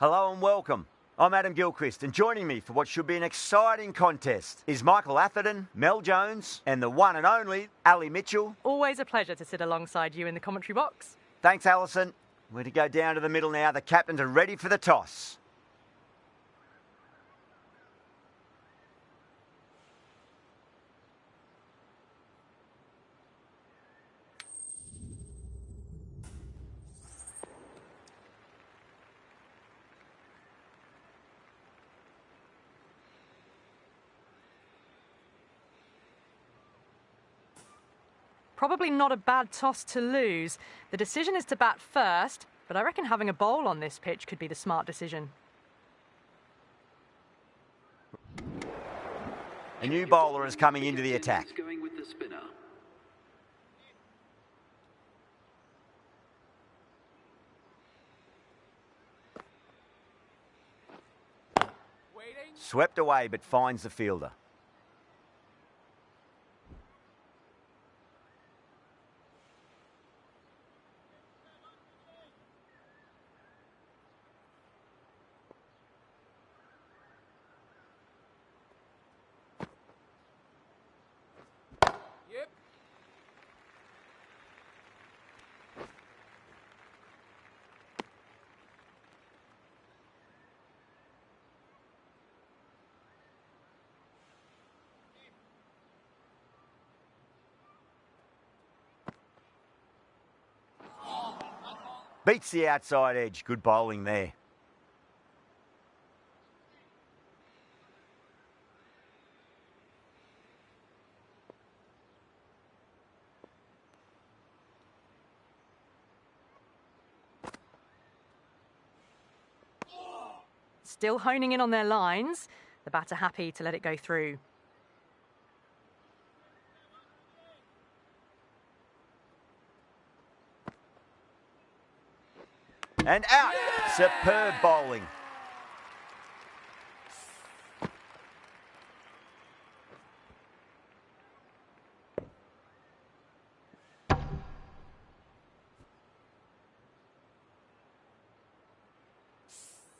Hello and welcome. I'm Adam Gilchrist, and joining me for what should be an exciting contest is Michael Atherton, Mel Jones, and the one and only Ali Mitchell. Always a pleasure to sit alongside you in the commentary box. Thanks, Alison. We're to go down to the middle now. The captains are ready for the toss. Probably not a bad toss to lose. The decision is to bat first, but I reckon having a bowl on this pitch could be the smart decision. A new bowler is coming into the attack. Going with the spinner. Swept away, but finds the fielder. Beats the outside edge. Good bowling there. Still honing in on their lines. The batter happy to let it go through. And out. Superb bowling.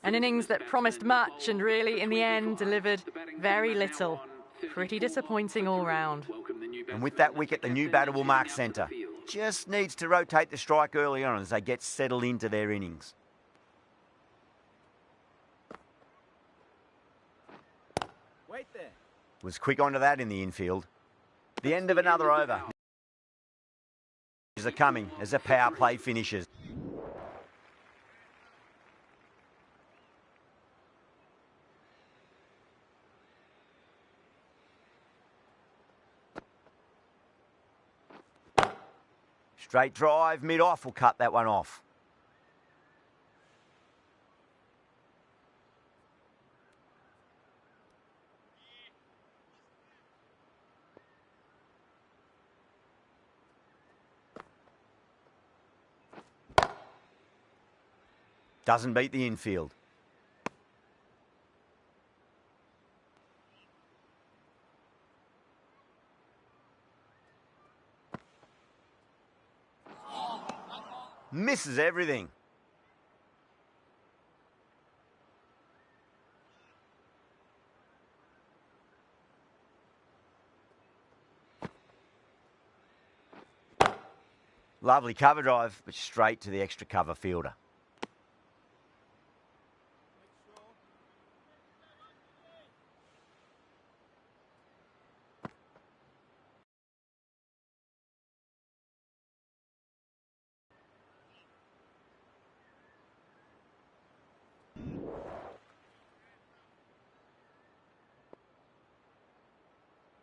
An innings that promised much and really, in the end, delivered very little. Pretty disappointing all round. And with that wicket, the new batter will mark centre. Just needs to rotate the strike early on as they get settled into their innings. Wait there. Was quick onto that in the infield. The end of another over. Are coming as the power play finishes. Straight drive, mid-off will cut that one off. Doesn't beat the infield. Misses everything. Lovely cover drive, but straight to the extra cover fielder.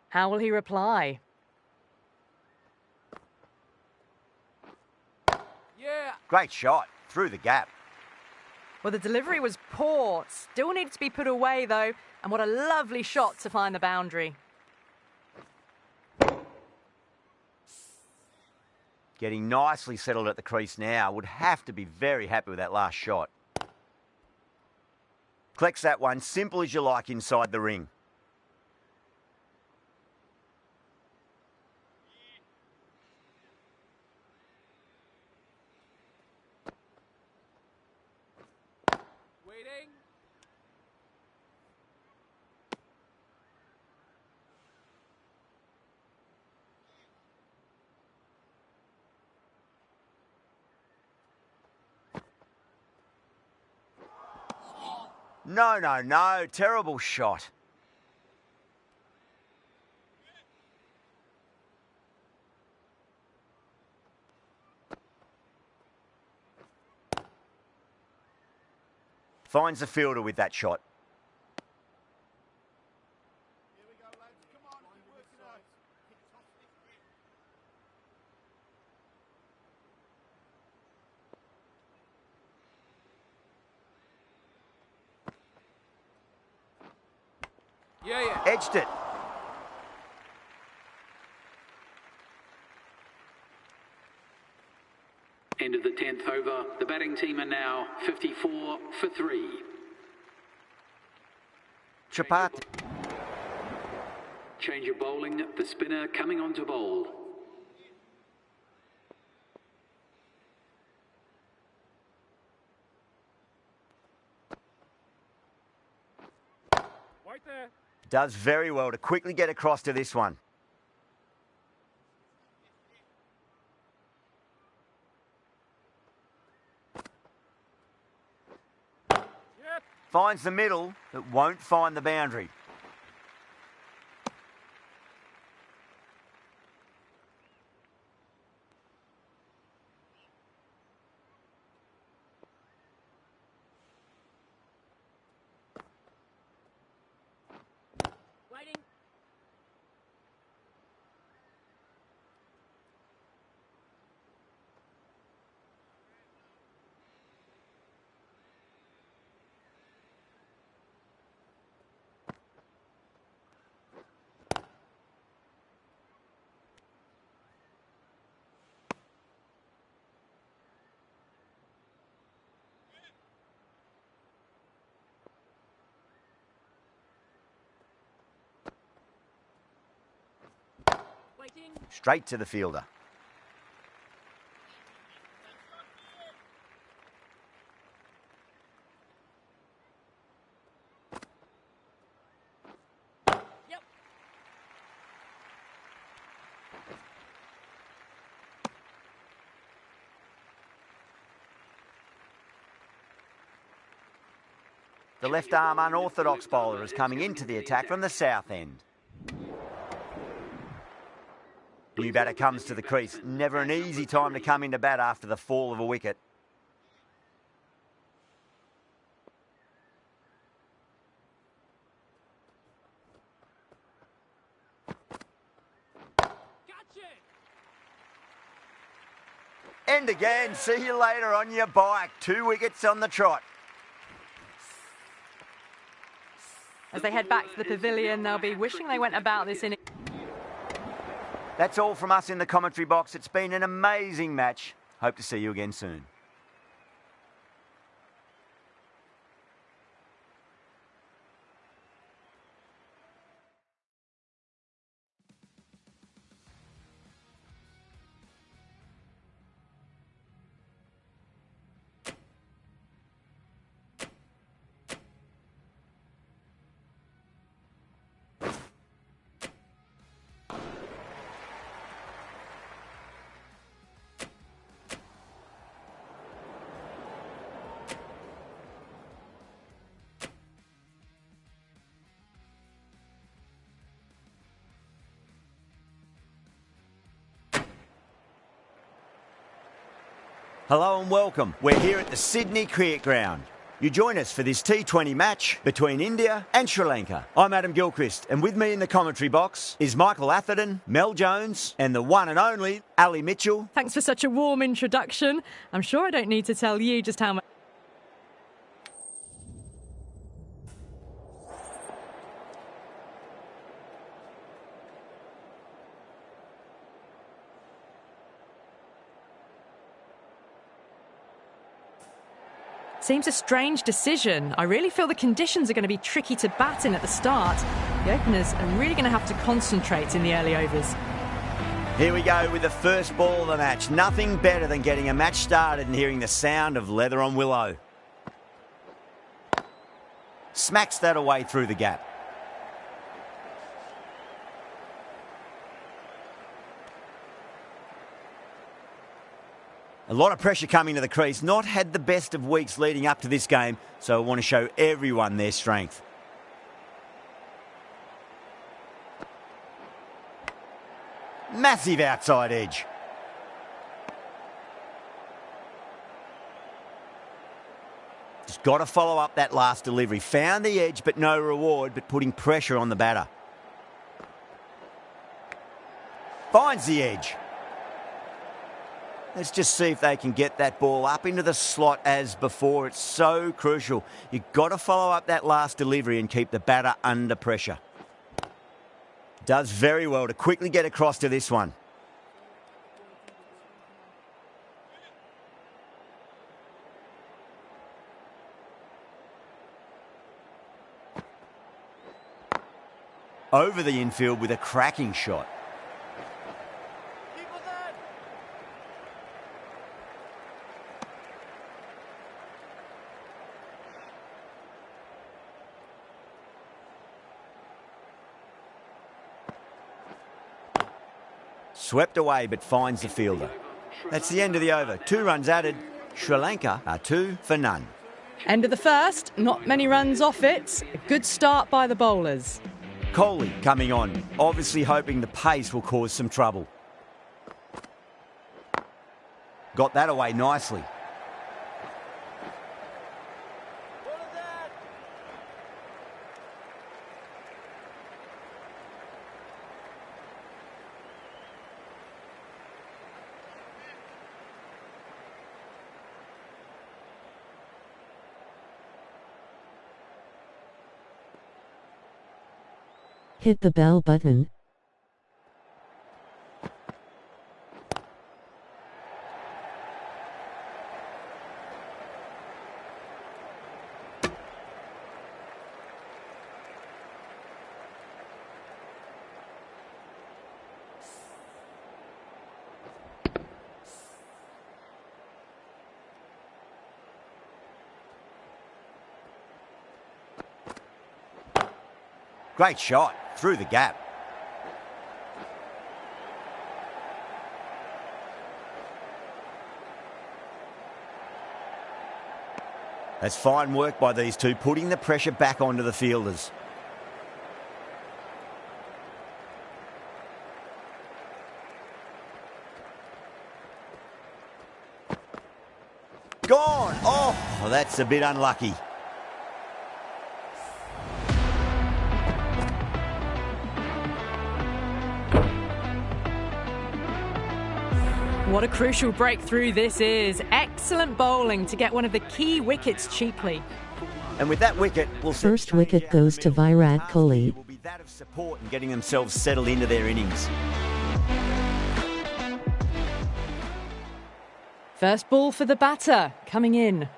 How will he reply? Yeah. Great shot, through the gap. Well, the delivery was poor. Still needed to be put away, though. And what a lovely shot to find the boundary. Getting nicely settled at the crease now. Would have to be very happy with that last shot. Collects that one, simple as you like, inside the ring. Waiting. No, no, no. Terrible shot. Finds the fielder with that shot. Here we go, lads. Come on, keep working out. Yeah. Edged it. End of the 10th over. The batting team are now 54 for 3. Chapat. Change of bowling. The spinner coming on to bowl. Wait there. Does very well to quickly get across to this one. Yep. Finds the middle, but won't find the boundary. Waiting. Waiting. Straight to the fielder. Yep. The left arm unorthodox bowler is coming into the attack from the south end. New batter comes to the crease. Never an easy time to come into bat after the fall of a wicket. Gotcha. End again. See you later on your bike. 2 wickets on the trot. As they head back to the pavilion, they'll be wishing they went about this in... That's all from us in the commentary box. It's been an amazing match. Hope to see you again soon. Hello and welcome. We're here at the Sydney Cricket Ground. You join us for this T20 match between India and Sri Lanka. I'm Adam Gilchrist, and with me in the commentary box is Michael Atherton, Mel Jones, and the one and only Ali Mitchell. Thanks for such a warm introduction. I'm sure I don't need to tell you just how much... Seems a strange decision. I really feel the conditions are going to be tricky to bat in at the start. The openers are really going to have to concentrate in the early overs. Here we go with the first ball of the match. Nothing better than getting a match started and hearing the sound of leather on willow. Smacks that away through the gap. A lot of pressure coming to the crease. Not had the best of weeks leading up to this game, so I want to show everyone their strength. Massive outside edge. Just got to follow up that last delivery. Found the edge, but no reward, but putting pressure on the batter. Finds the edge. Let's just see if they can get that ball up into the slot as before. It's so crucial. You've got to follow up that last delivery and keep the batter under pressure. Does very well to quickly get across to this one. Over the infield with a cracking shot. Swept away but finds the fielder. That's the end of the over. 2 runs added. Sri Lanka are 2 for none. End of the first, not many runs off it. A good start by the bowlers. Kohli coming on, obviously hoping the pace will cause some trouble. Got that away nicely. Hit the bell button. Great shot through the gap. That's fine work by these two, putting the pressure back onto the fielders. Gone! Oh, that's a bit unlucky. What a crucial breakthrough this is. Excellent bowling to get one of the key wickets cheaply. And with that wicket, we'll see. First wicket goes to Virat Kohli. Will be that of support and getting themselves settled into their innings. First ball for the batter, coming in.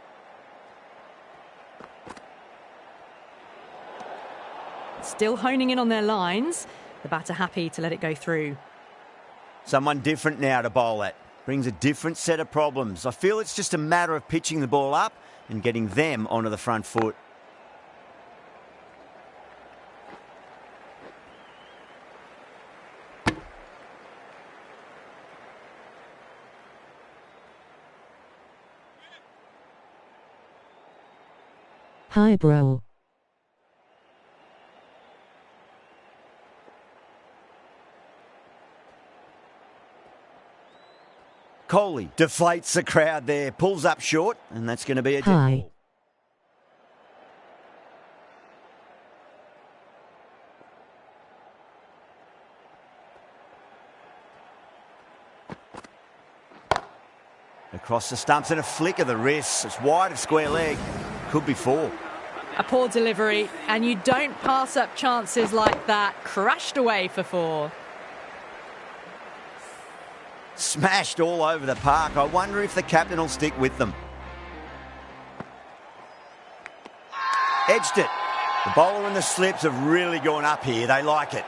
Still honing in on their lines. The batter happy to let it go through. Someone different now to bowl at. Brings a different set of problems. I feel it's just a matter of pitching the ball up and getting them onto the front foot. Hi bro. Kohli deflates the crowd there, pulls up short, and that's going to be a dead Hi. ball. Across the stumps and a flick of the wrist. It's wide of square leg. Could be 4. A poor delivery, and you don't pass up chances like that. Crashed away for 4. Smashed all over the park. I wonder if the captain will stick with them. Edged it. The bowler and the slips have really gone up here. They like it.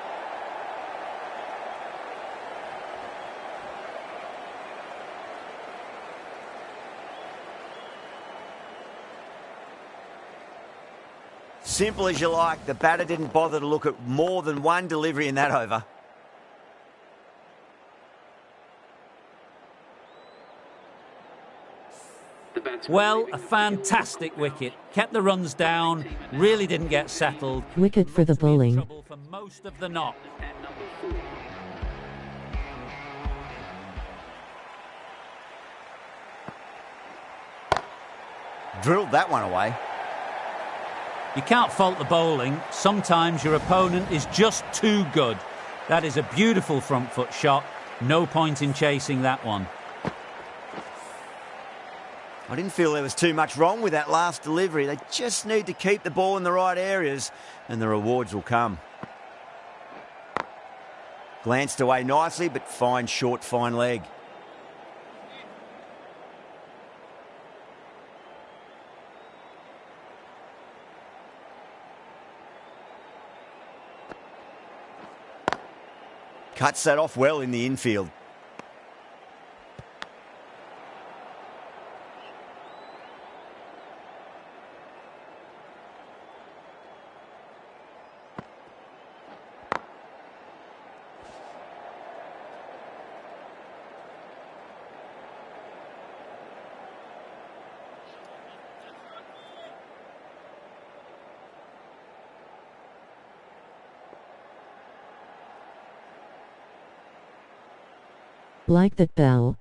Simple as you like, the batter didn't bother to look at more than one delivery in that over. Well, a fantastic wicket. Kept the runs down, really didn't get settled. Wicket for the Looks to be in bowling. trouble for most of the knock. Drilled that one away. You can't fault the bowling. Sometimes your opponent is just too good. That is a beautiful front foot shot. No point in chasing that one. I didn't feel there was too much wrong with that last delivery. They just need to keep the ball in the right areas and the rewards will come. Glanced away nicely, but fine short, fine leg. Cuts that off well in the infield. Like that bell.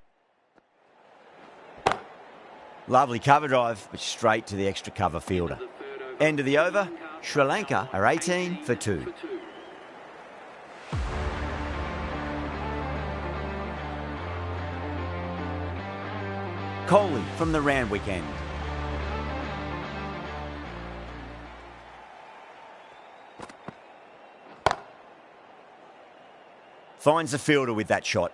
Lovely cover drive, but straight to the extra cover fielder. End of the over, Sri Lanka are 18 for 2. Kohli from the Randwick end. Finds the fielder with that shot.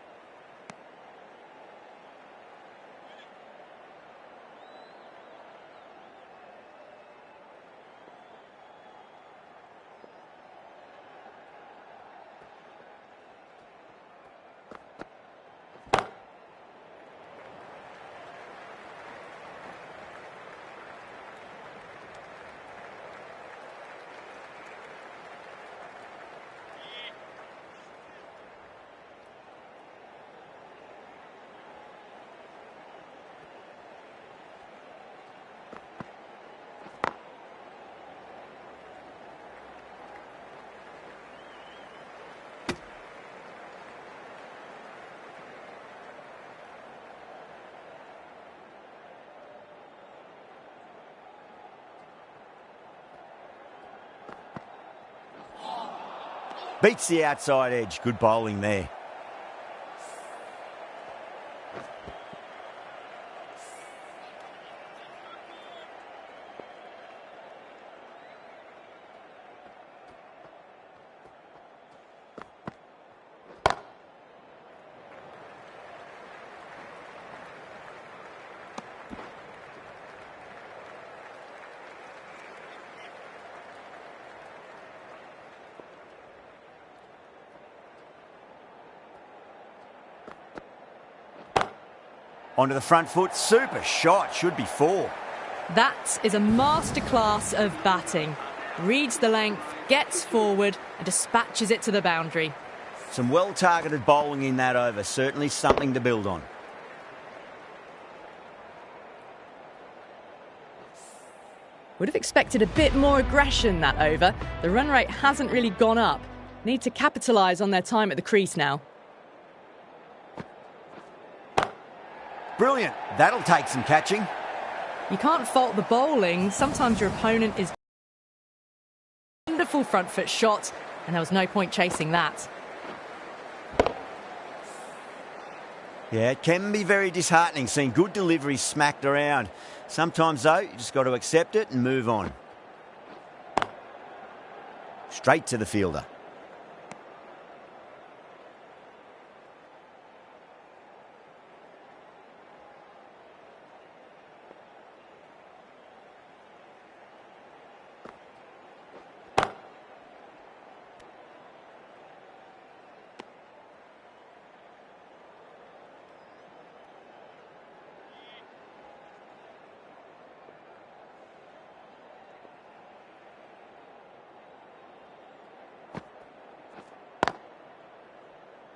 Beats the outside edge. Good bowling there. Onto the front foot, super shot, should be 4. That is a masterclass of batting. Reads the length, gets forward and dispatches it to the boundary. Some well-targeted bowling in that over, certainly something to build on. Would have expected a bit more aggression that over. The run rate hasn't really gone up. Need to capitalise on their time at the crease now. Brilliant. That'll take some catching. You can't fault the bowling. Sometimes your opponent is wonderful front foot shot, and there was no point chasing that. Yeah, it can be very disheartening seeing good deliveries smacked around. Sometimes, though, you just got to accept it and move on. Straight to the fielder.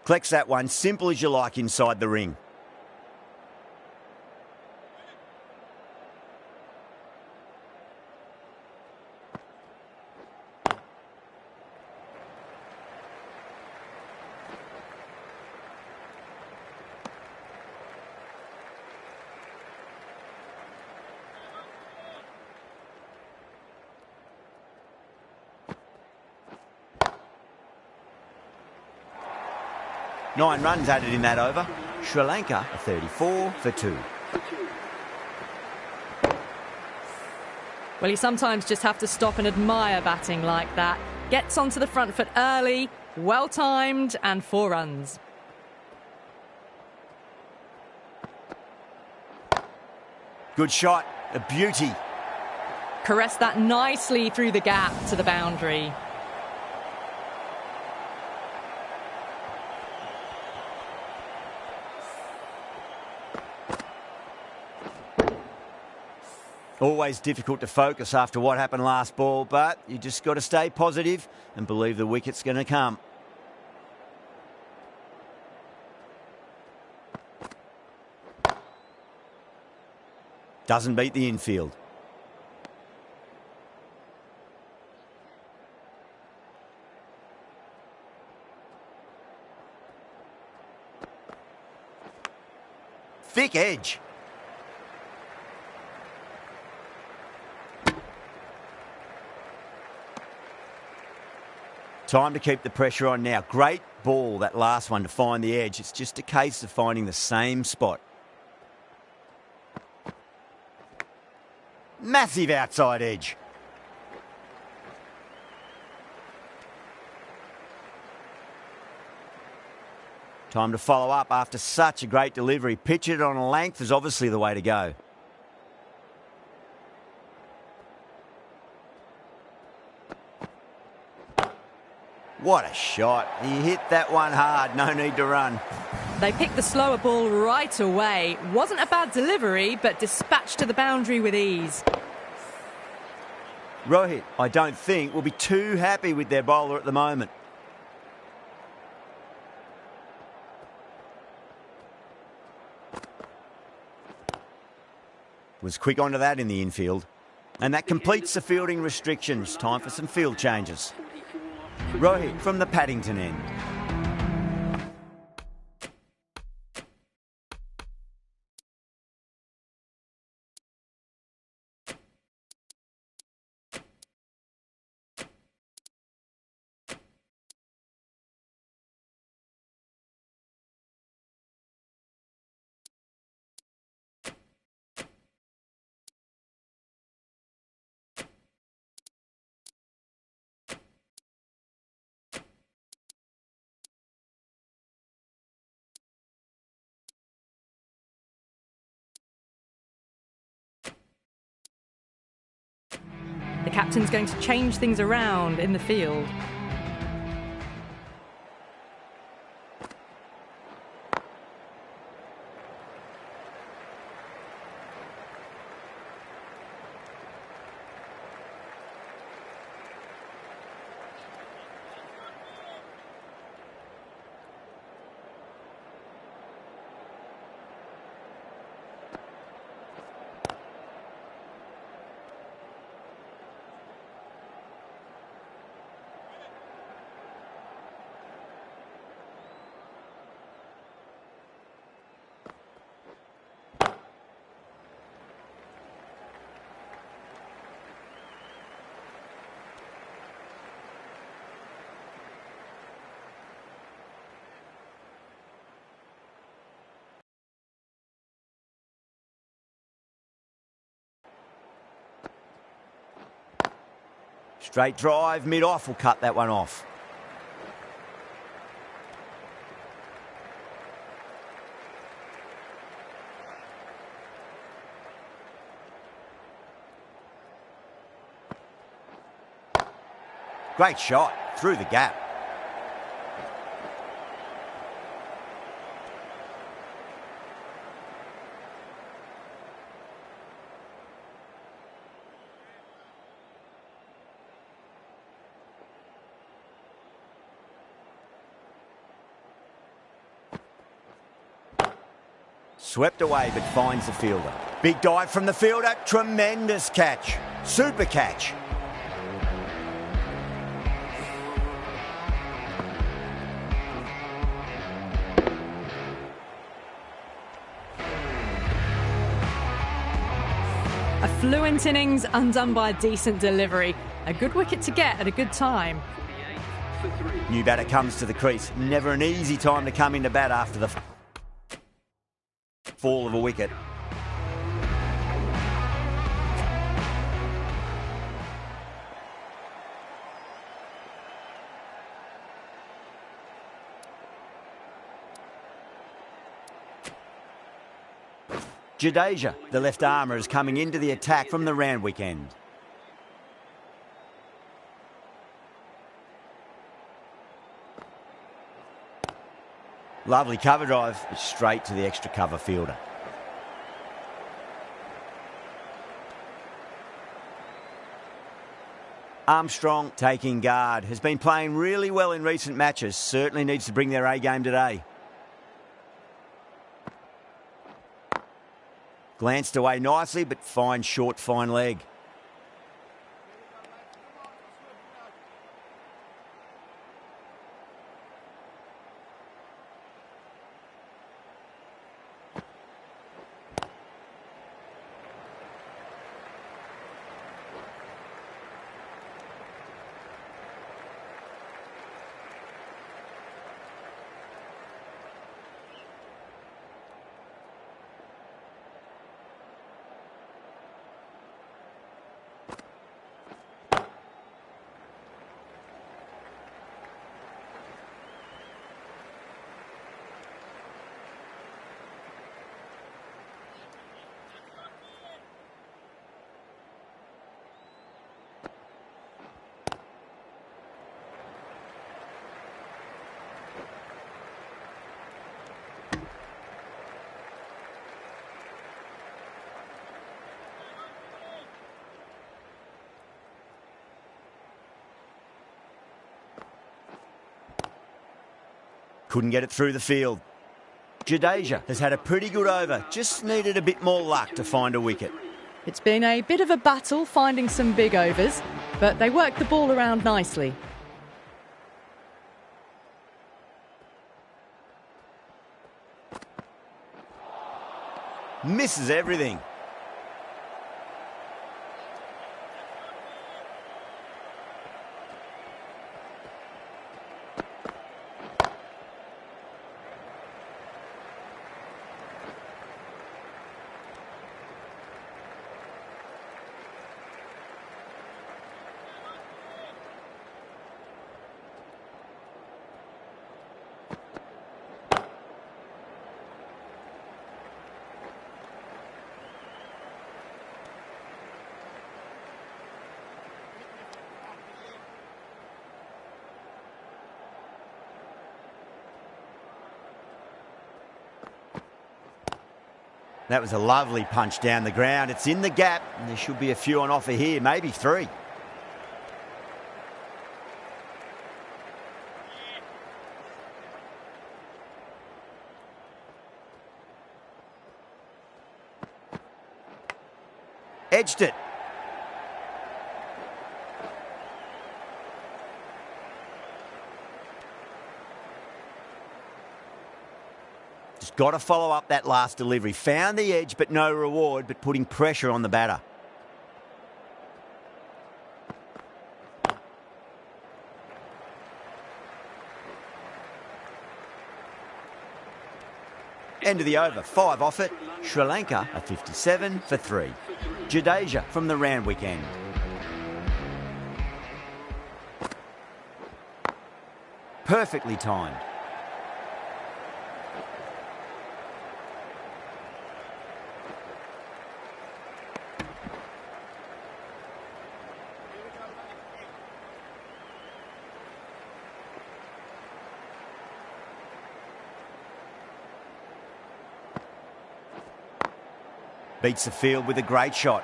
Collects that one, simple as you like inside the ring. Nine runs added in that over. Sri Lanka are 34 for 2. Well, you sometimes just have to stop and admire batting like that. Gets onto the front foot early, well timed, and 4 runs. Good shot, a beauty. Caressed that nicely through the gap to the boundary. Always difficult to focus after what happened last ball, but you just got to stay positive and believe the wicket's going to come. Doesn't beat the infield. Thick edge. Time to keep the pressure on now. Great ball, that last one, to find the edge. It's just a case of finding the same spot. Massive outside edge. Time to follow up after such a great delivery. Pitch it on a length is obviously the way to go. What a shot. He hit that one hard. No need to run. They picked the slower ball right away. Wasn't a bad delivery, but dispatched to the boundary with ease. Rohit, I don't think, will be too happy with their bowler at the moment. Was quick onto that in the infield. And that completes the fielding restrictions. Time for some field changes. Rohit from the Paddington end. The captain's going to change things around in the field. Straight drive, mid-off will cut that one off. Great shot, through the gap. Swept away but finds the fielder. Big dive from the fielder. Tremendous catch. Super catch. A fluent innings undone by a decent delivery. A good wicket to get at a good time. New batter comes to the crease. Never an easy time to come into bat after the fall of a wicket. Jadeja, the left armour, is coming into the attack from the Randwick end. Lovely cover drive, but straight to the extra cover fielder. Armstrong taking guard. Has been playing really well in recent matches. Certainly needs to bring their A game today. Glanced away nicely, but fine short, fine leg. Couldn't get it through the field. Jadeja has had a pretty good over, just needed a bit more luck to find a wicket. It's been a bit of a battle finding some big overs, but they worked the ball around nicely. Misses everything. That was a lovely punch down the ground. It's in the gap, and there should be a few on offer here, maybe 3. Edged it. Just got to follow up that last delivery. Found the edge, but no reward, but putting pressure on the batter. End of the over, 5 off it. Sri Lanka a 57 for 3. Jadeja from the Randwick end. Perfectly timed. Beats the field with a great shot.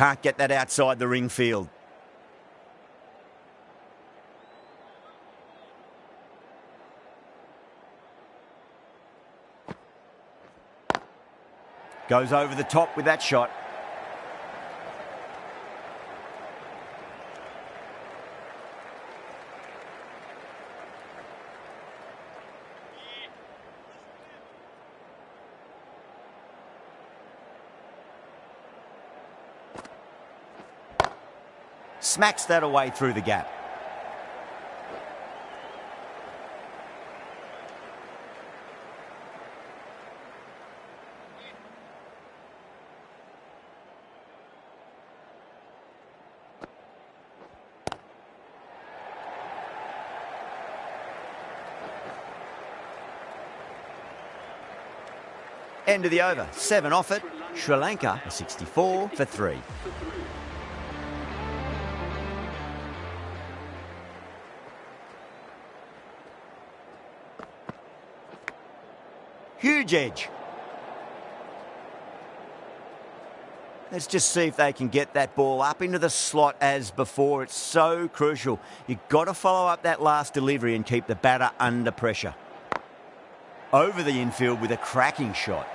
Can't get that outside the ring field. Goes over the top with that shot. Smacks that away through the gap. End of the over. 7 off it. Sri Lanka 64 for 3. Huge edge. Let's just see if they can get that ball up into the slot as before. It's so crucial. You've got to follow up that last delivery and keep the batter under pressure. Over the infield with a cracking shot.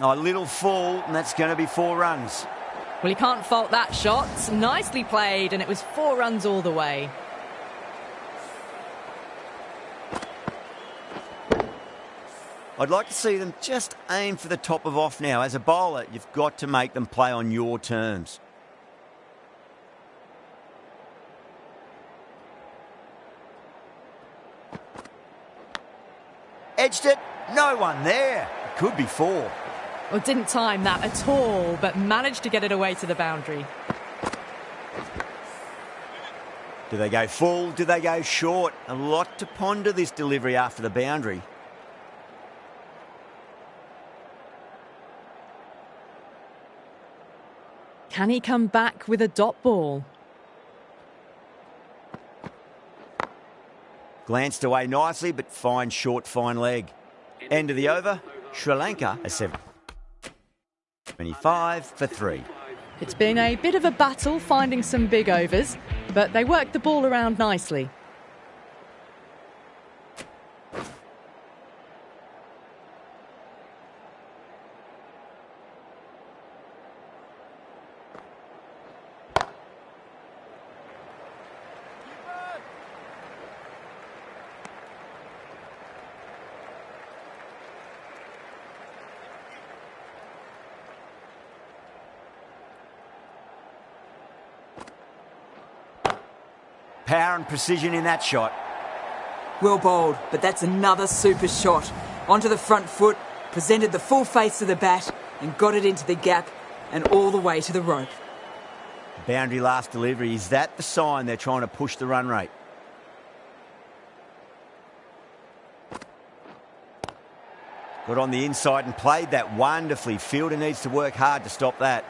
Oh, a little full, and that's going to be 4 runs. Well, you can't fault that shot. Nicely played, and it was 4 runs all the way. I'd like to see them just aim for the top of off now. As a bowler, you've got to make them play on your terms. Edged it. No one there. It could be 4. Well, didn't time that at all, but managed to get it away to the boundary. Do they go full? Do they go short? A lot to ponder this delivery after the boundary. Can he come back with a dot ball? Glanced away nicely, but fine short, fine leg. End of the over. Sri Lanka a 75 for 3. It's been a bit of a battle finding some big overs, but they worked the ball around nicely. Power and precision in that shot. Well bowled, but that's another super shot. Onto the front foot, presented the full face of the bat and got it into the gap and all the way to the rope. Boundary last delivery. Is that the sign they're trying to push the run rate? Got on the inside and played that wonderfully. Fielder needs to work hard to stop that.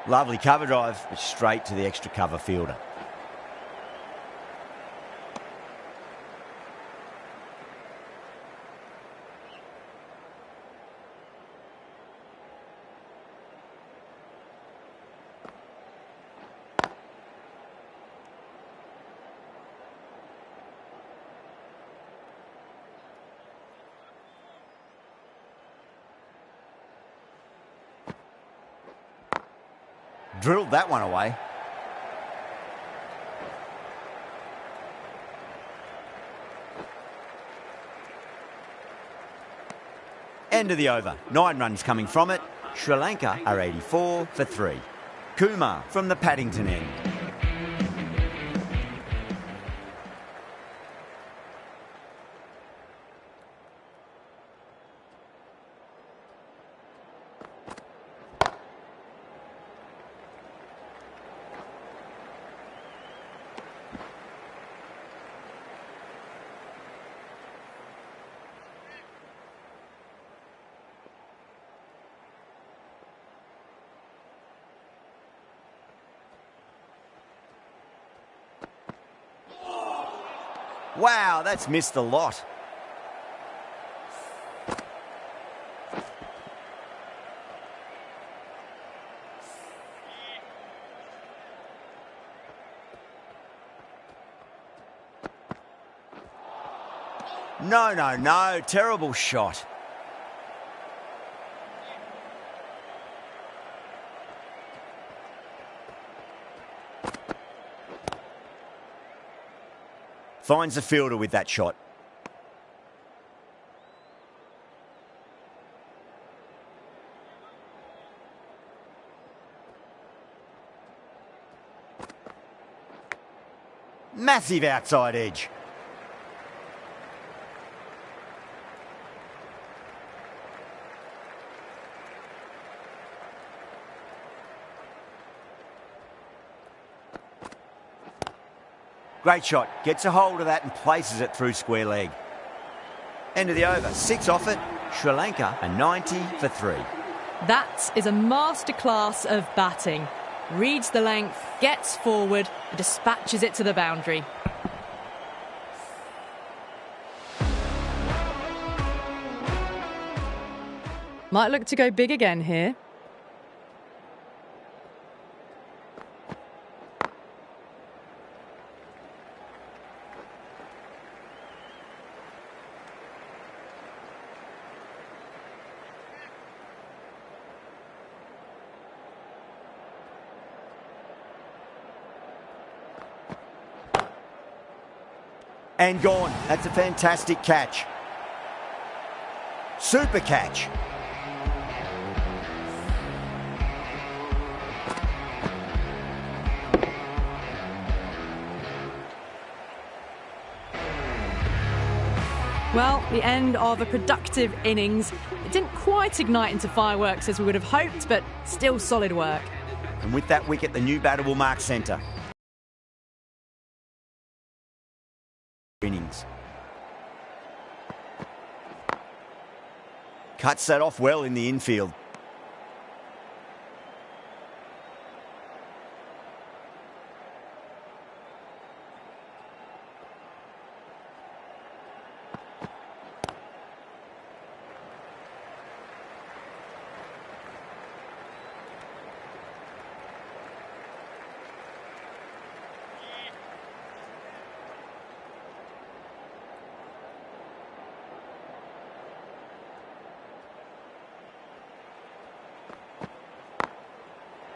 Lovely cover drive, but straight to the extra cover fielder. Drilled that one away. End of the over. 9 runs coming from it. Sri Lanka are 84 for 3. Kumar from the Paddington end. Wow, that's missed a lot. No, terrible shot. Finds the fielder with that shot. Massive outside edge. Great shot. Gets a hold of that and places it through square leg. End of the over. 6 off it. Sri Lanka are 90 for 3. That is a masterclass of batting. Reads the length, gets forward, and dispatches it to the boundary. Might look to go big again here. And gone. That's a fantastic catch. Super catch. Well, the end of a productive innings. It didn't quite ignite into fireworks as we would have hoped, but still solid work. And with that wicket, the new batter will mark centre. Innings. Cuts that off well in the infield.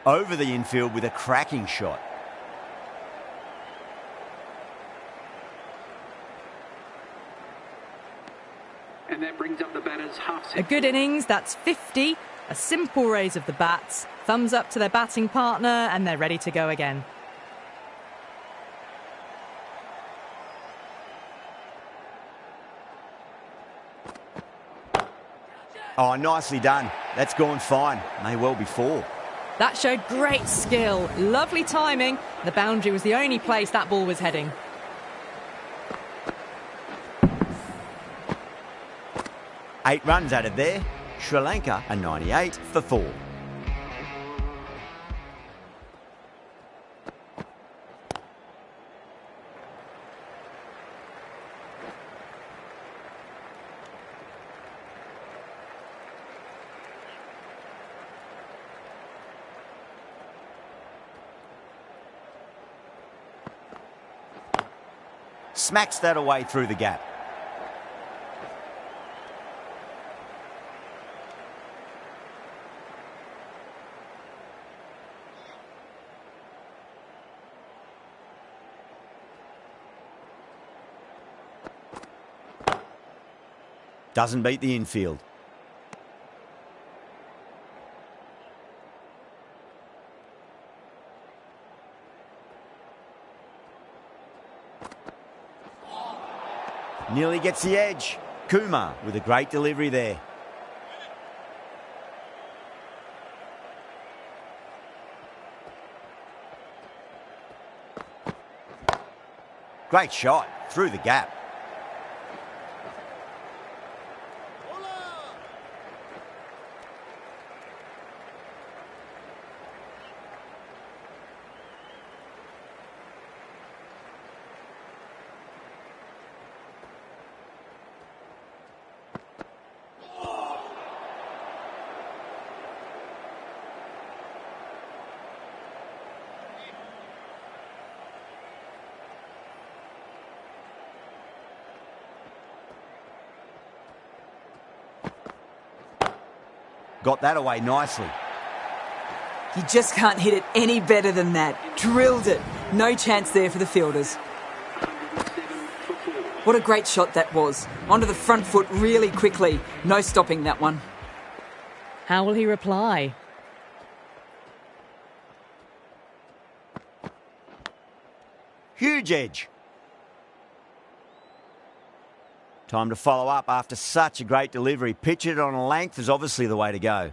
Over the infield with a cracking shot. And that brings up the batter's half set. A good innings, that's 50. A simple raise of the bats. Thumbs up to their batting partner, and they're ready to go again. Oh, nicely done. That's gone fine. May well be 4. That showed great skill. Lovely timing. The boundary was the only place that ball was heading. Eight runs added there. Sri Lanka are 98 for 4. Smacks that away through the gap. Doesn't beat the infield. Nearly gets the edge. Kumar with a great delivery there. Great shot through the gap. Got that away nicely. You just can't hit it any better than that. Drilled it. No chance there for the fielders. What a great shot that was. Onto the front foot really quickly. No stopping that one. How will he reply? Huge edge. Time to follow up after such a great delivery. Pitch it on a length is obviously the way to go.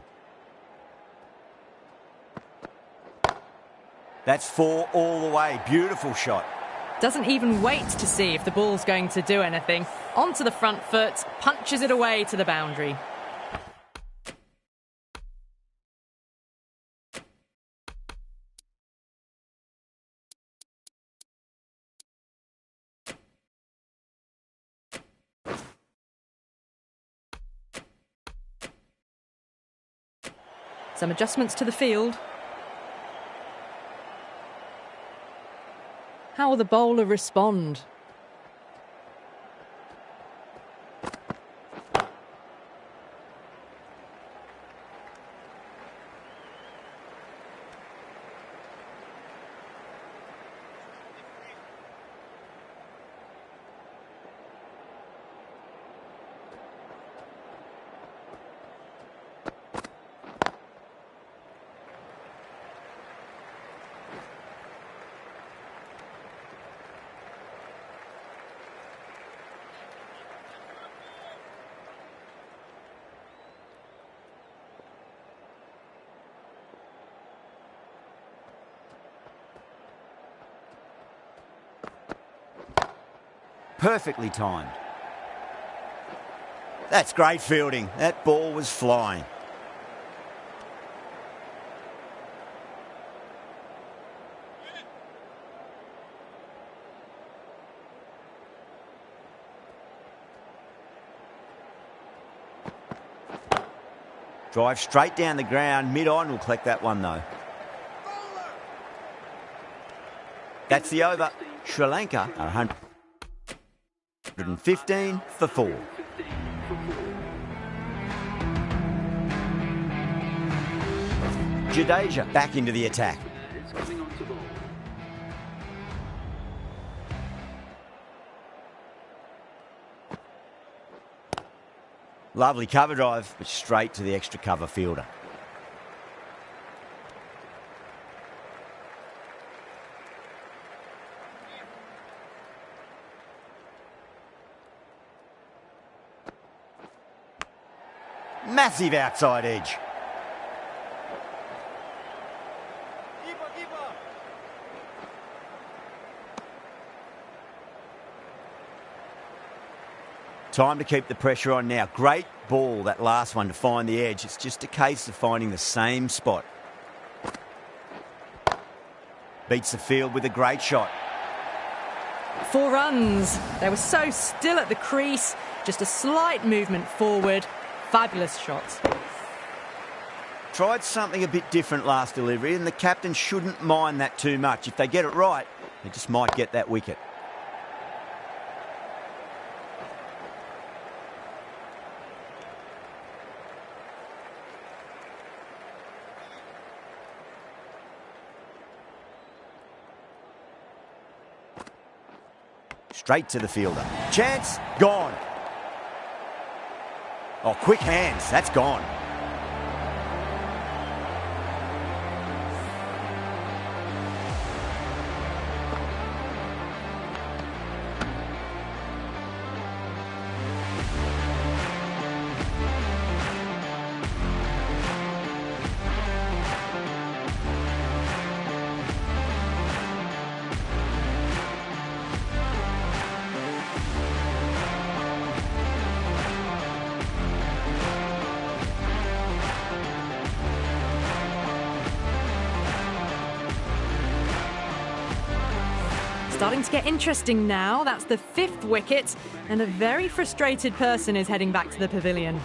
That's 4 all the way. Beautiful shot. Doesn't even wait to see if the ball's going to do anything. Onto the front foot, punches it away to the boundary. Some adjustments to the field. How will the bowler respond? Perfectly timed. That's great fielding. That ball was flying. Drive straight down the ground. Mid-on will collect that one though. That's the over. Sri Lanka are 115 for 4. Jadeja back into the attack. Lovely cover drive, but straight to the extra cover fielder. Massive outside edge. Time to keep the pressure on now. Great ball, that last one, to find the edge. It's just a case of finding the same spot. Beats the field with a great shot. 4 runs. They were so still at the crease. Just a slight movement forward. Fabulous shot. Tried something a bit different last delivery, and the captain shouldn't mind that too much. If they get it right, they just might get that wicket. Straight to the fielder. Chance, gone. Oh, quick hands, that's gone. starting to get interesting now. That's the 5th wicket, and a very frustrated person is heading back to the pavilion.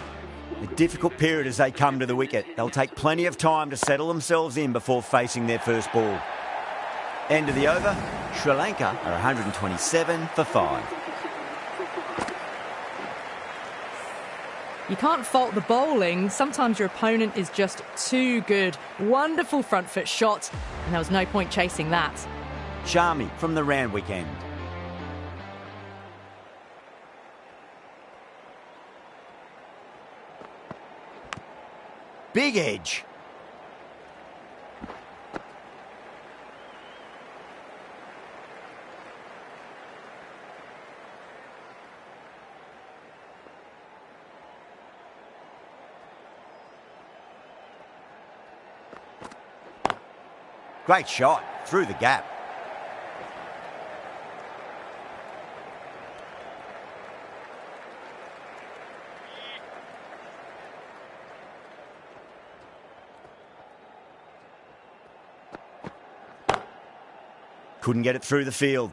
A difficult period as they come to the wicket. They'll take plenty of time to settle themselves in before facing their first ball. End of the over. Sri Lanka are 127 for 5. You can't fault the bowling. Sometimes your opponent is just too good. Wonderful front foot shot, and there was no point chasing that. Shami from the Randwick end. Big edge. Great shot through the gap. Couldn't get it through the field.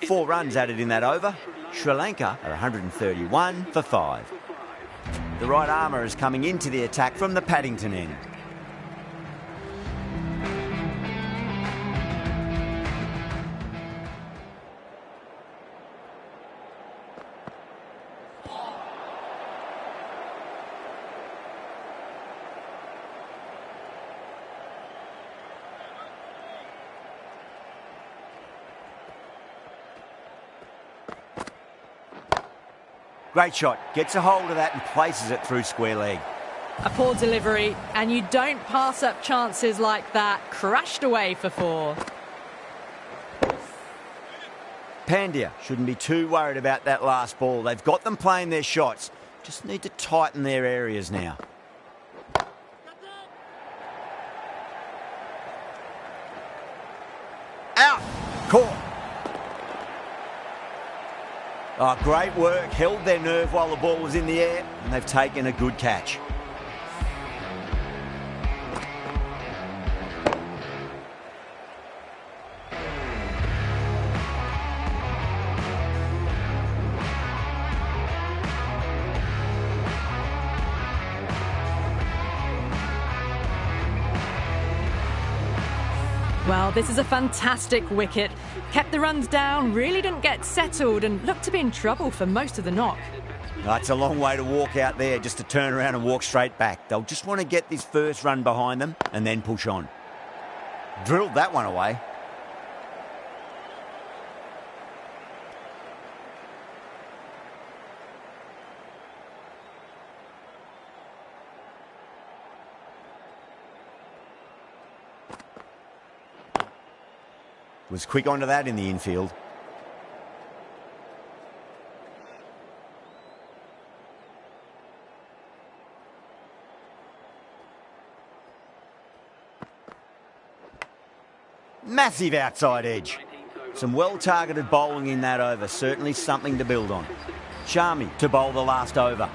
Four runs added in that over. Sri Lanka are 131 for 5. The right armour is coming into the attack from the Paddington end. Great shot, gets a hold of that and places it through square leg. A poor delivery, and you don't pass up chances like that. Crashed away for 4. Pandya shouldn't be too worried about that last ball. They've got them playing their shots. Just need to tighten their areas now. Out! Caught! Oh, great work. Held their nerve while the ball was in the air, and they've taken a good catch. Well, this is a fantastic wicket. Kept the runs down, really didn't get settled, and looked to be in trouble for most of the knock. That's a long way to walk out there just to turn around and walk straight back. They'll just want to get this first run behind them and then push on. Drilled that one away. Was quick onto that in the infield. Massive outside edge. Some well-targeted bowling in that over. Certainly something to build on. Shami to bowl the last over.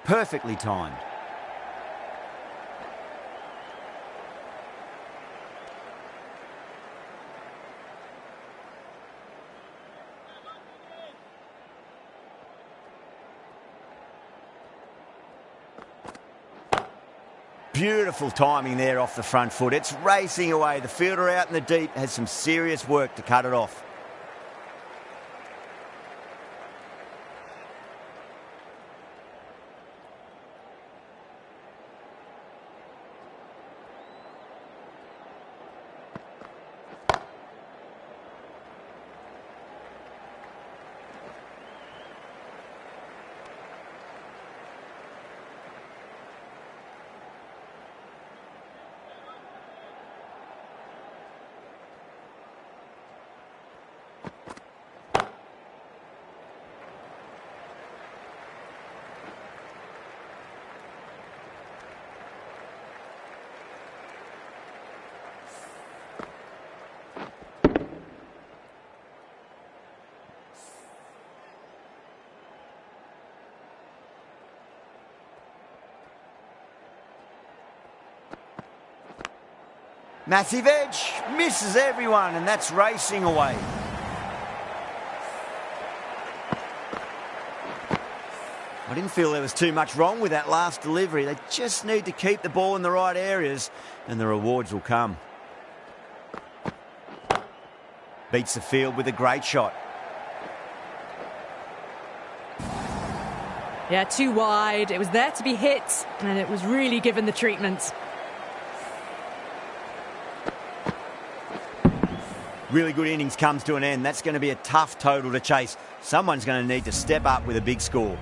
Perfectly timed. Beautiful timing there off the front foot. It's racing away. The fielder out in the deep has some serious work to cut it off. Massive edge, misses everyone, and that's racing away. I didn't feel there was too much wrong with that last delivery. They just need to keep the ball in the right areas, and the rewards will come. Beats the field with a great shot. Yeah, too wide. It was there to be hit, and it was really given the treatment. Really good innings comes to an end. That's going to be a tough total to chase. Someone's going to need to step up with a big score.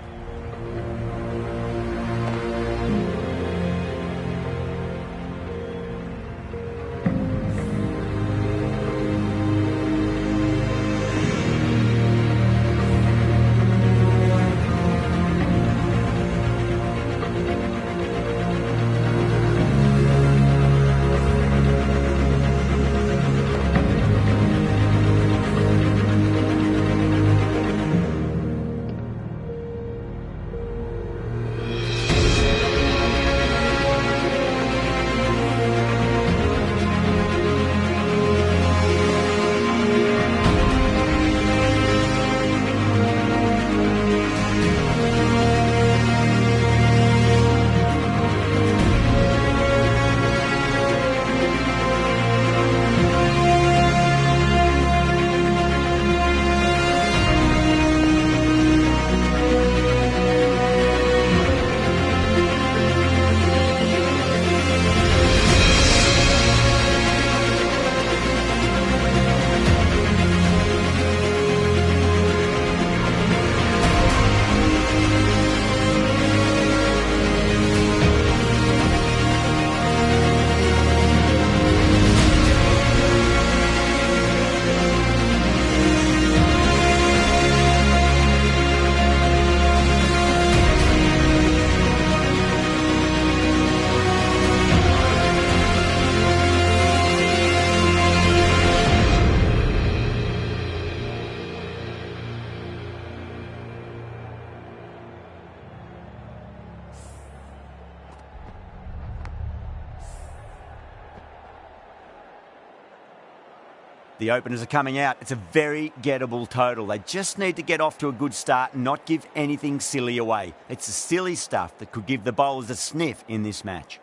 The openers are coming out. It's a very gettable total. They just need to get off to a good start and not give anything silly away. It's the silly stuff that could give the bowlers a sniff in this match.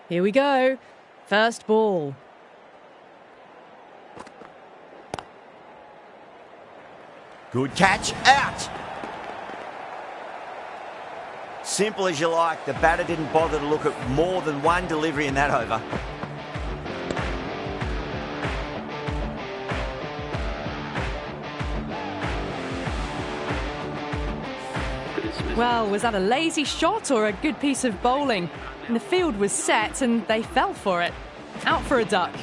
Here we go. First ball. Good catch, out! Simple as you like, the batter didn't bother to look at more than one delivery in that over. Well, was that a lazy shot or a good piece of bowling? And the field was set and they fell for it. Out for a duck.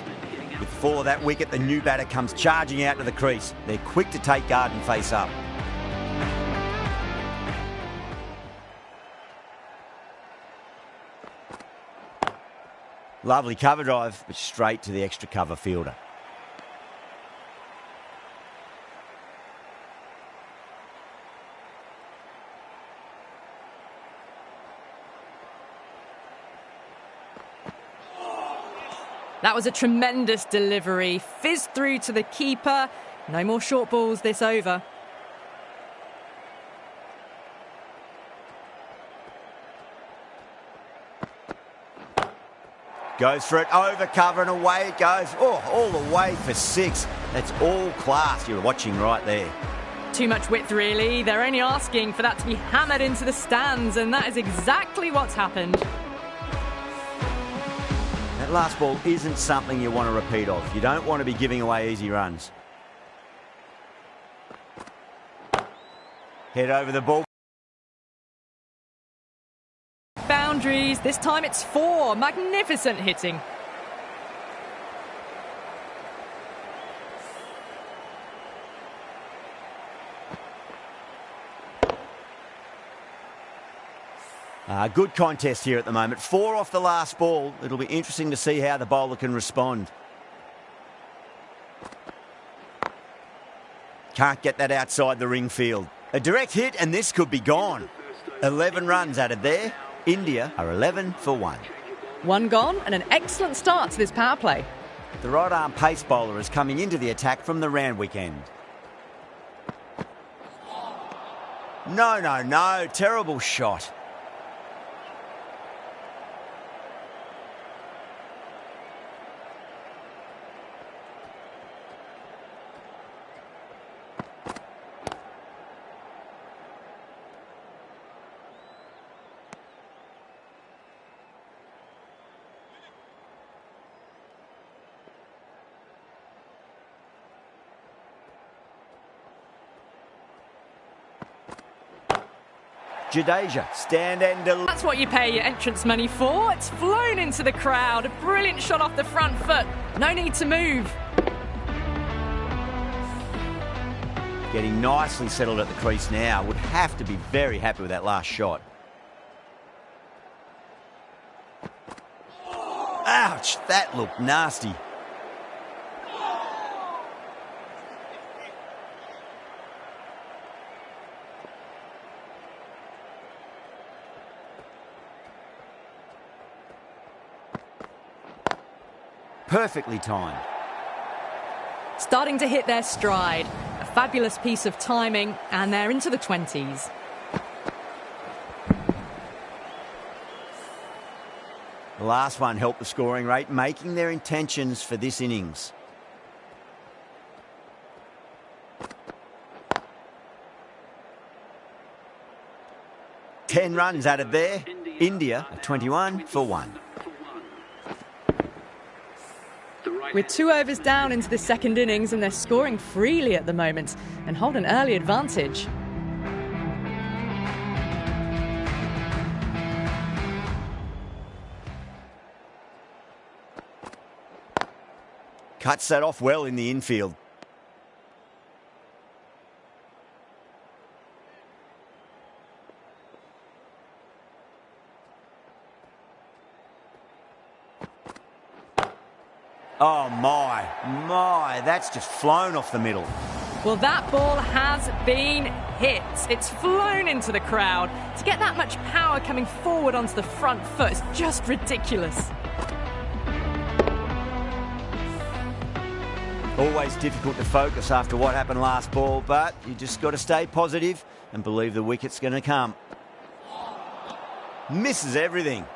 With 4 of that wicket, the new batter comes charging out to the crease. They're quick to take guard and face up. Lovely cover drive, but straight to the extra cover fielder. That was a tremendous delivery. Fizzed through to the keeper. No more short balls this over. Goes for it, over cover and away it goes. Oh, all the way for 6. That's all class you're watching right there. Too much width, really. They're only asking for that to be hammered into the stands, and that is exactly what's happened. That last ball isn't something you want to repeat of. You don't want to be giving away easy runs. Head over the ball. Boundaries. This time it's 4. Magnificent hitting. Good contest here at the moment. 4 off the last ball. It'll be interesting to see how the bowler can respond. Can't get that outside the ring field. A direct hit and this could be gone. 11 runs added there. India are 11 for 1. 1 gone and an excellent start to this power play. The right arm pace bowler is coming into the attack from the Randwick end. No. Terrible shot. Jadeja, stand and deliver. That's what you pay your entrance money for. It's flown into the crowd. A brilliant shot off the front foot. No need to move. Getting nicely settled at the crease now. Would have to be very happy with that last shot. Ouch, that looked nasty. Perfectly timed. Starting to hit their stride. A fabulous piece of timing, and they're into the 20s. The last one helped the scoring rate, making their intentions for this innings. Ten runs added there. India are 21 for 1. We're 2 overs down into the second innings and they're scoring freely at the moment and hold an early advantage. Cuts that off well in the infield. Oh my, that's just flown off the middle. Well, that ball has been hit. It's flown into the crowd. To get that much power coming forward onto the front foot is just ridiculous. Always difficult to focus after what happened last ball, but you just got to stay positive and believe the wicket's going to come. Misses everything.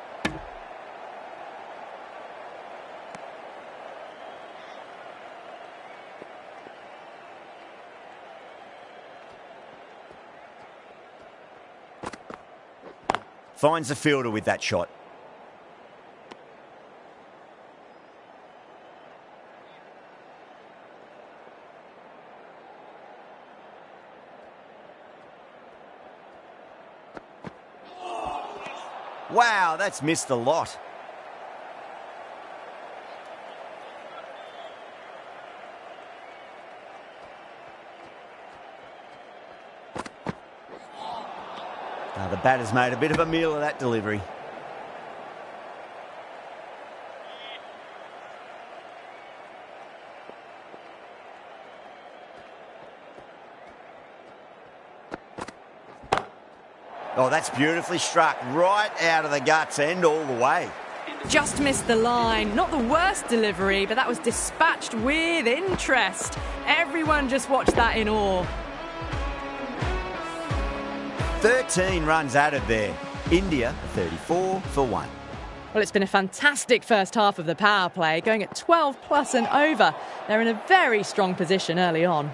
Finds the fielder with that shot. Wow, that's missed a lot. The batter's made a bit of a meal of that delivery. Oh, that's beautifully struck right out of the guts and all the way. Just missed the line. Not the worst delivery, but that was dispatched with interest. Everyone just watched that in awe. 13 runs added there. India 34 for 1. Well, it's been a fantastic first half of the power play, going at 12 plus and over. They're in a very strong position early on.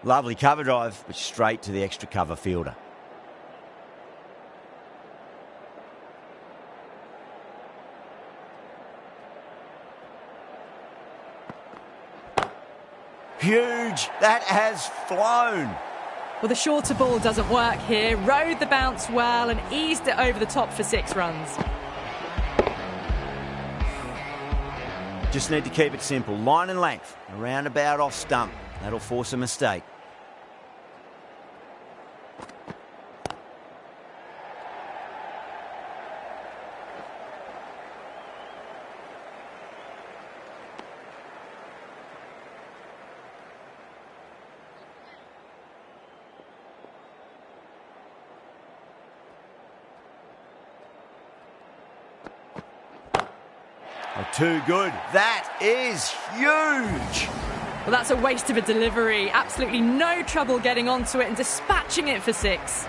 Lovely cover drive, but straight to the extra cover fielder. Huge! That has flown! Well, the shorter ball doesn't work here. Rode the bounce well and eased it over the top for 6 runs. Just need to keep it simple. Line and length, around about off stump. That'll force a mistake. Oh, too good. That is huge. Well, that's a waste of a delivery. Absolutely no trouble getting onto it and dispatching it for 6.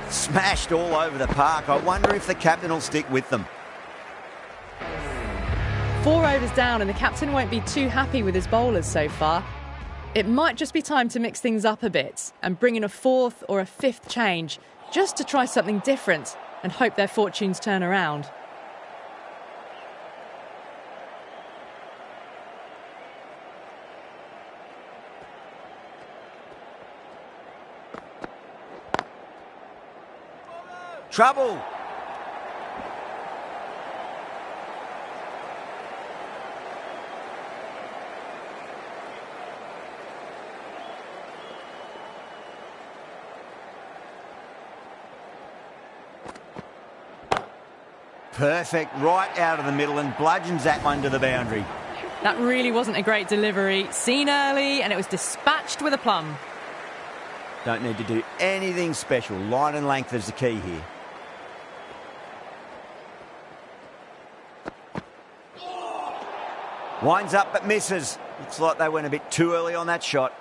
Smashed all over the park. I wonder if the captain will stick with them. 4 overs down and the captain won't be too happy with his bowlers so far. It might just be time to mix things up a bit and bring in a 4th or a 5th change just to try something different and hope their fortunes turn around. Trouble. Perfect, right out of the middle and bludgeons that one to the boundary. That really wasn't a great delivery. Seen early and it was dispatched with a plum. Don't need to do anything special. Line and length is the key here. Winds up but misses. Looks like they went a bit too early on that shot.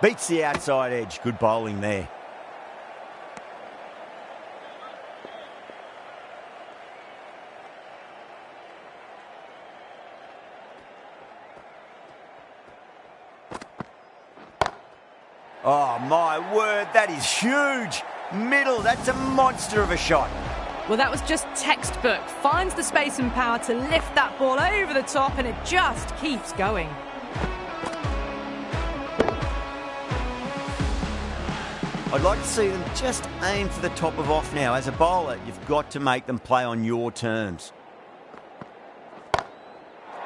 Beats the outside edge. Good bowling there. Oh, my word, that is huge. Middle, that's a monster of a shot. Well, that was just textbook. Finds the space and power to lift that ball over the top and it just keeps going. I'd like to see them just aim for the top of off now. As a bowler, you've got to make them play on your terms.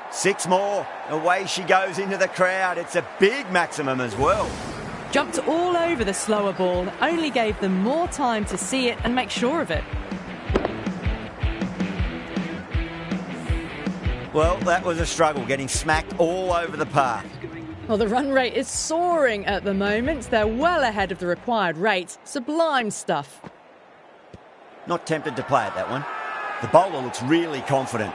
6 more. Away she goes into the crowd. It's a big maximum as well. Jumped all over the slower ball, only gave them more time to see it and make sure of it. Well, that was a struggle, getting smacked all over the park. Well, the run rate is soaring at the moment. They're well ahead of the required rate. Sublime stuff. Not tempted to play at that one. The bowler looks really confident.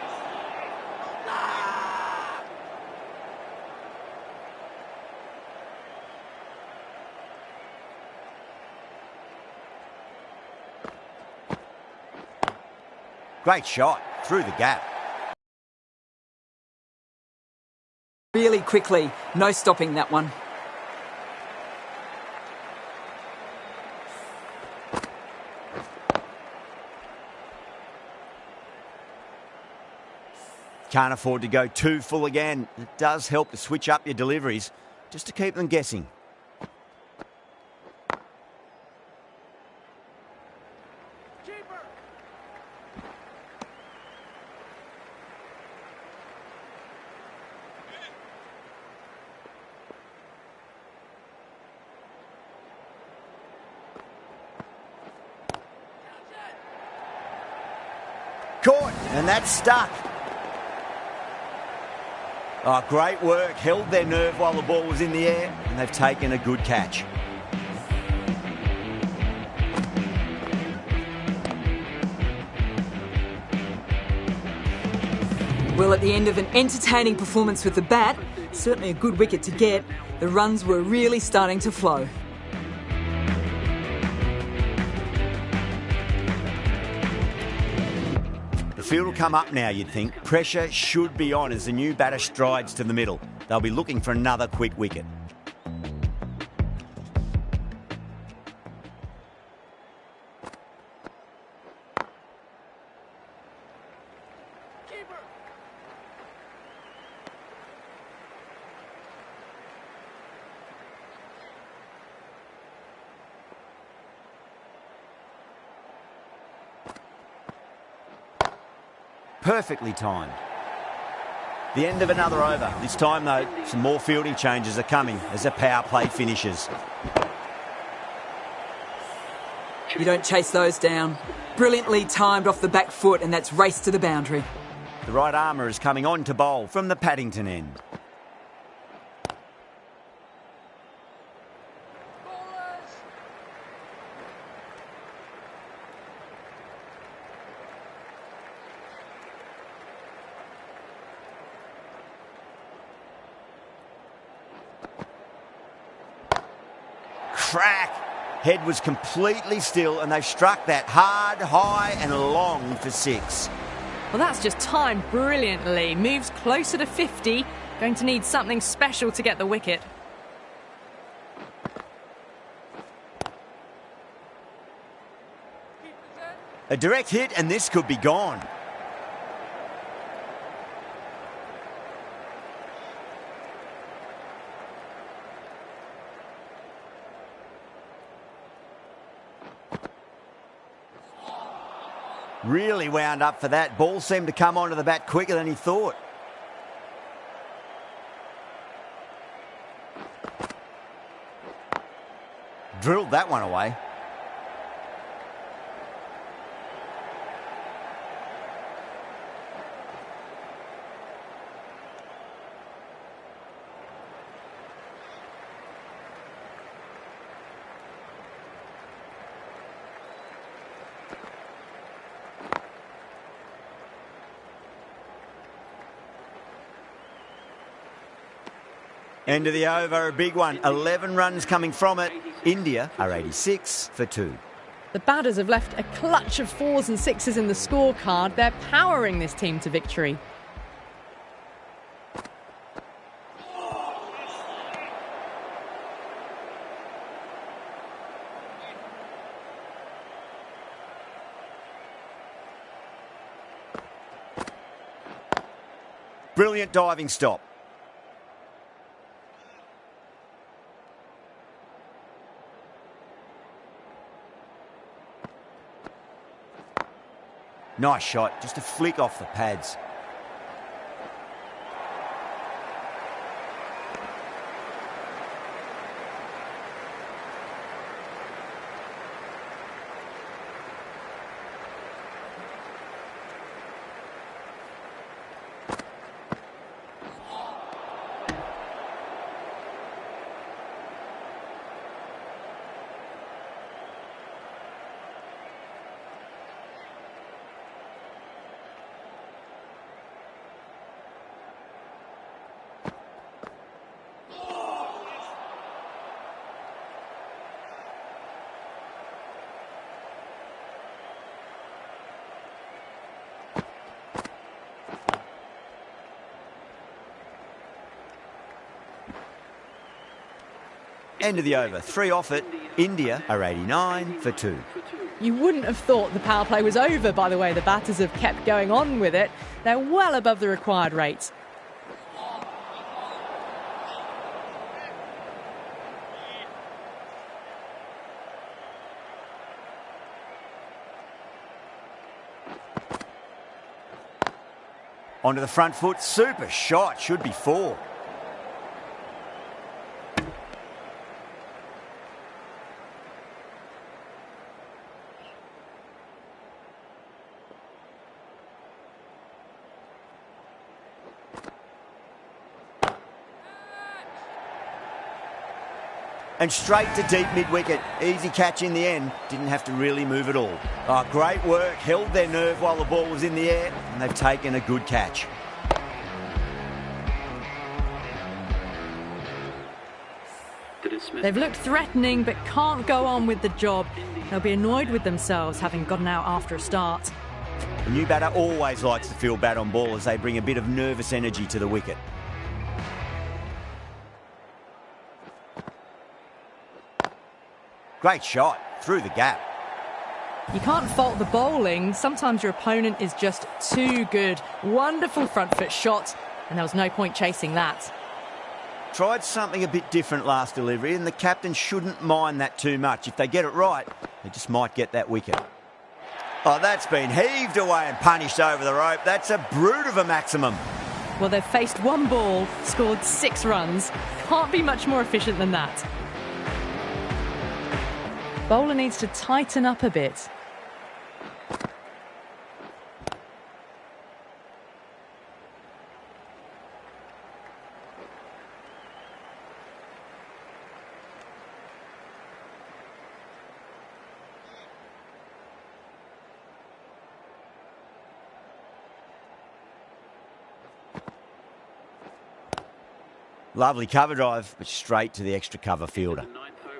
Great shot, through the gap. Really quickly, no stopping that one. Can't afford to go too full again. It does help to switch up your deliveries, just to keep them guessing. Caught, and that's stuck. Oh, great work. Held their nerve while the ball was in the air, and they've taken a good catch. Well, at the end of an entertaining performance with the bat, certainly a good wicket to get, the runs were really starting to flow. The field will come up now, you'd think. Pressure should be on as the new batter strides to the middle. They'll be looking for another quick wicket. Keeper. Perfectly timed. The end of another over. This time, though, some more fielding changes are coming as the power play finishes. You don't chase those down. Brilliantly timed off the back foot, and that's race to the boundary. The right armour is coming on to bowl from the Paddington end. Bowlers. Crack! Head was completely still, and they've struck that hard, high and long for 6. Well, that's just timed brilliantly. Moves closer to 50. Going to need something special to get the wicket. A direct hit, and this could be gone. Really wound up for that. Ball seemed to come onto the bat quicker than he thought. Drilled that one away. End of the over, a big one. 11 runs coming from it. India are 86 for 2. The batters have left a clutch of 4s and 6s in the scorecard. They're powering this team to victory. Brilliant diving stop. Nice shot, just a flick off the pads. End of the over. 3 off it. India are 89 for 2. You wouldn't have thought the power play was over by the way the batters have kept going on with it. They're well above the required rate. Onto the front foot. Super shot. Should be 4. and straight to deep mid-wicket. Easy catch in the end. Didn't have to really move at all. Oh, great work. Held their nerve while the ball was in the air, and they've taken a good catch. They've looked threatening but can't go on with the job. They'll be annoyed with themselves having gotten out after a start. A new batter always likes to feel bad on ball as they bring a bit of nervous energy to the wicket. Great shot, through the gap. You can't fault the bowling. Sometimes your opponent is just too good. Wonderful front foot shot, and there was no point chasing that. Tried something a bit different last delivery, and the captain shouldn't mind that too much. If they get it right, they just might get that wicket. Oh, that's been heaved away and punished over the rope. That's a brute of a maximum. Well, they've faced one ball, scored 6 runs. Can't be much more efficient than that. Bowler needs to tighten up a bit. Lovely cover drive, but straight to the extra cover fielder.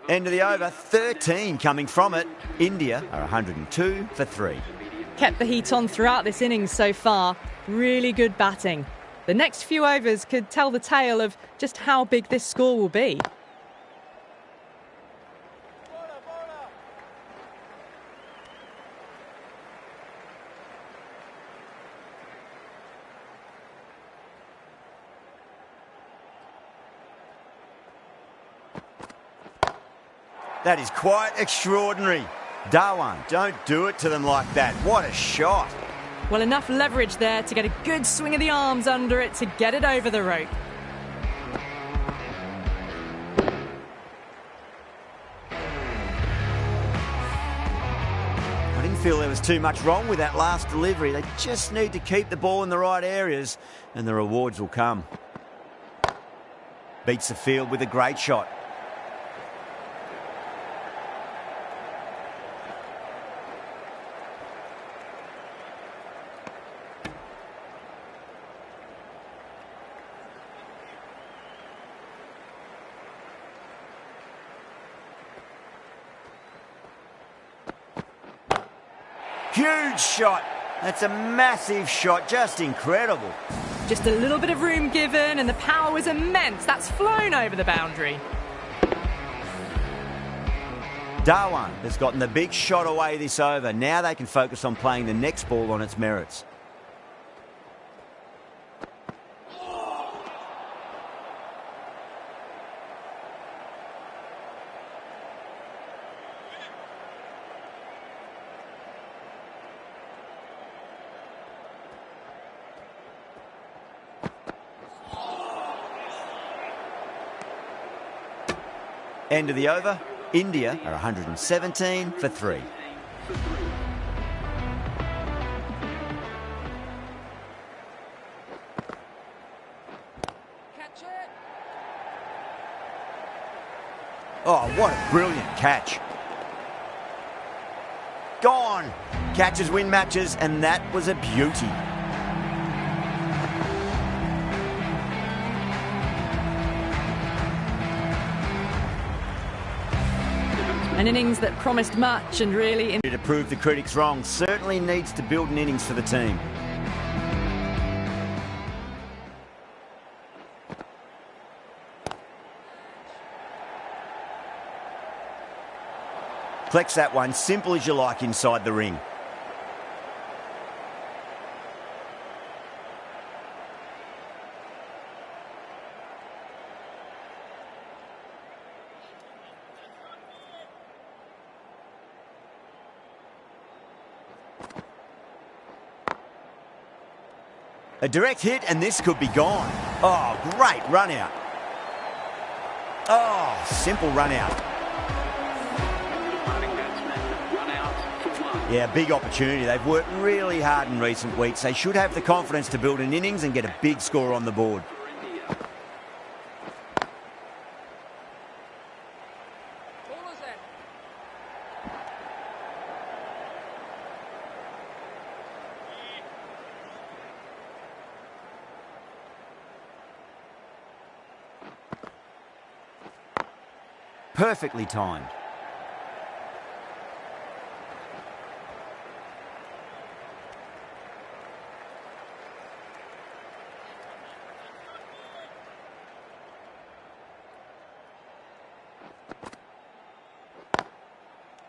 End of the over, 13 coming from it. India are 102 for 3. Kept the heat on throughout this innings so far. Really good batting. The next few overs could tell the tale of just how big this score will be. That is quite extraordinary. Dhawan, don't do it to them like that. What a shot. Well, enough leverage there to get a good swing of the arms under it to get it over the rope. I didn't feel there was too much wrong with that last delivery. They just need to keep the ball in the right areas and the rewards will come. Beats the field with a great shot. Huge shot. That's a massive shot. Just incredible. Just a little bit of room given and the power was immense. That's flown over the boundary. Dhawan has gotten the big shot away this over. Now they can focus on playing the next ball on its merits. End of the over, India are 117 for 3. Oh, what a brilliant catch. Gone. Catches win matches, and that was a beauty. An innings that promised much and really... To prove the critics wrong, certainly needs to build an innings for the team. Collects that one, simple as you like inside the ring. A direct hit and this could be gone. Oh, great run out. Oh, simple run out. Yeah, big opportunity. They've worked really hard in recent weeks. They should have the confidence to build an innings and get a big score on the board. Perfectly timed.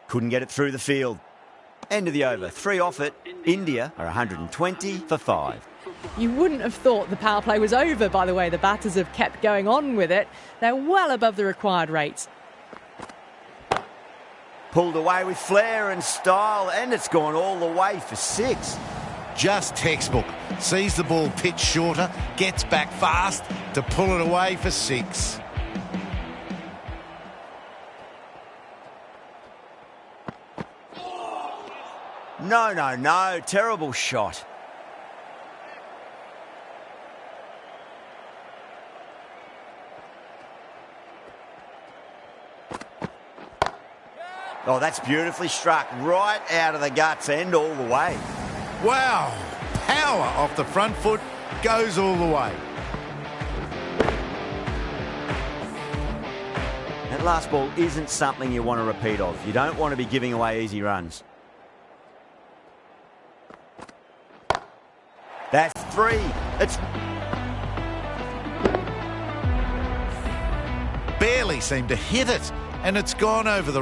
Couldn't get it through the field. End of the over. 3 off it. India are 120 for 5. You wouldn't have thought the power play was over by the way the batters have kept going on with it. They're well above the required rate. Pulled away with flair and style, and it's gone all the way for 6. Just textbook. Sees the ball pitch shorter, gets back fast to pull it away for 6. No. Terrible shot. Oh, that's beautifully struck. Right out of the guts end all the way. Wow. Power off the front foot, goes all the way. That last ball isn't something you want to repeat of. You don't want to be giving away easy runs. That's 3. It's Barely seemed to hit it, and it's gone over the